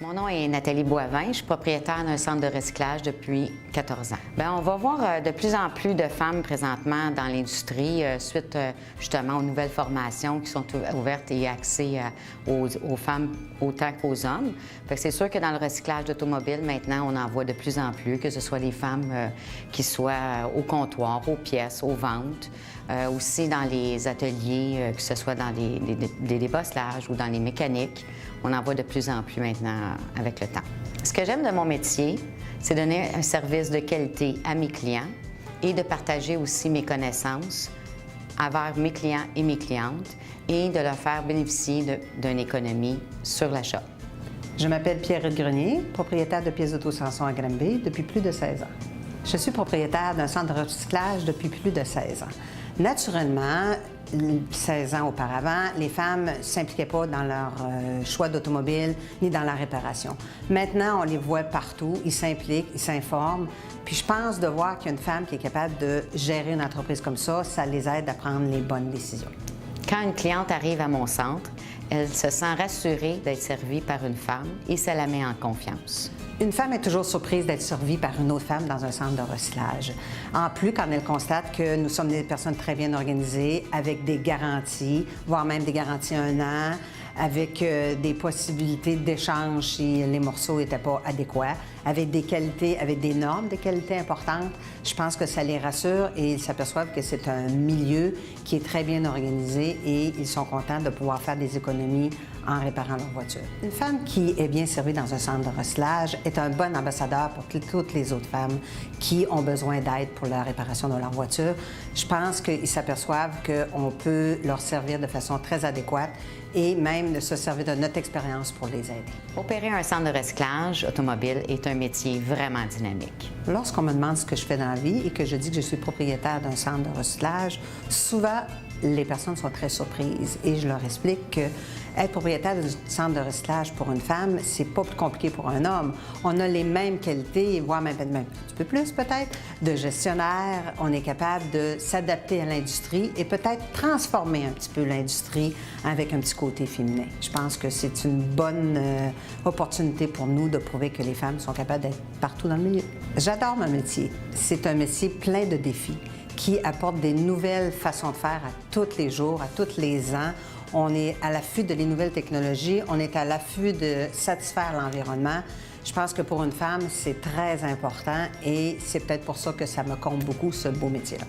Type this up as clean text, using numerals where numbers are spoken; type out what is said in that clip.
Mon nom est Nathalie Boivin. Je suis propriétaire d'un centre de recyclage depuis 14 ans. Bien, on va voir de plus en plus de femmes présentement dans l'industrie suite justement aux nouvelles formations qui sont ouvertes et axées aux femmes autant qu'aux hommes. C'est sûr que dans le recyclage d'automobiles, maintenant, on en voit de plus en plus, que ce soit des femmes qui soient au comptoir, aux pièces, aux ventes, aussi dans les ateliers, que ce soit dans des débosselages ou dans les mécaniques. On en voit de plus en plus maintenant avec le temps. Ce que j'aime de mon métier, c'est donner un service de qualité à mes clients et de partager aussi mes connaissances envers mes clients et mes clientes et de leur faire bénéficier d'une économie sur l'achat. Je m'appelle Pierrette Grenier, propriétaire de pièces d'auto Sanson à Granby depuis plus de 16 ans. Je suis propriétaire d'un centre de recyclage depuis plus de 16 ans. Naturellement, 16 ans auparavant, les femmes ne s'impliquaient pas dans leur choix d'automobile ni dans la réparation. Maintenant, on les voit partout, ils s'impliquent, ils s'informent. Puis je pense de voir qu'il y a une femme qui est capable de gérer une entreprise comme ça les aide à prendre les bonnes décisions. Quand une cliente arrive à mon centre, elle se sent rassurée d'être servie par une femme et ça la met en confiance. Une femme est toujours surprise d'être servie par une autre femme dans un centre de recyclage. En plus, quand elle constate que nous sommes des personnes très bien organisées, avec des garanties, voire même des garanties 1 an, avec des possibilités d'échange si les morceaux n'étaient pas adéquats, avec des qualités, avec des normes de qualité importantes, je pense que ça les rassure et ils s'aperçoivent que c'est un milieu qui est très bien organisé et ils sont contents de pouvoir faire des économies en réparant leur voiture. Une femme qui est bien servie dans un centre de recyclage est un bon ambassadeur pour toutes les autres femmes qui ont besoin d'aide pour la réparation de leur voiture. Je pense qu'ils s'aperçoivent qu'on peut leur servir de façon très adéquate et même de se servir de notre expérience pour les aider. Opérer un centre de recyclage automobile est un métier vraiment dynamique. Lorsqu'on me demande ce que je fais dans la vie et que je dis que je suis propriétaire d'un centre de recyclage, souvent, les personnes sont très surprises et je leur explique que être propriétaire d'un centre de recyclage pour une femme, c'est pas plus compliqué pour un homme. On a les mêmes qualités, voire même un petit peu plus peut-être, de gestionnaire. On est capable de s'adapter à l'industrie et peut-être transformer un petit peu l'industrie avec un petit côté féminin. Je pense que c'est une bonne opportunité pour nous de prouver que les femmes sont capables d'être partout dans le milieu. J'adore mon métier. C'est un métier plein de défis qui apporte des nouvelles façons de faire à tous les jours, à tous les ans. On est à l'affût de les nouvelles technologies, on est à l'affût de satisfaire l'environnement. Je pense que pour une femme, c'est très important et c'est peut-être pour ça que ça me compte beaucoup, ce beau métier-là.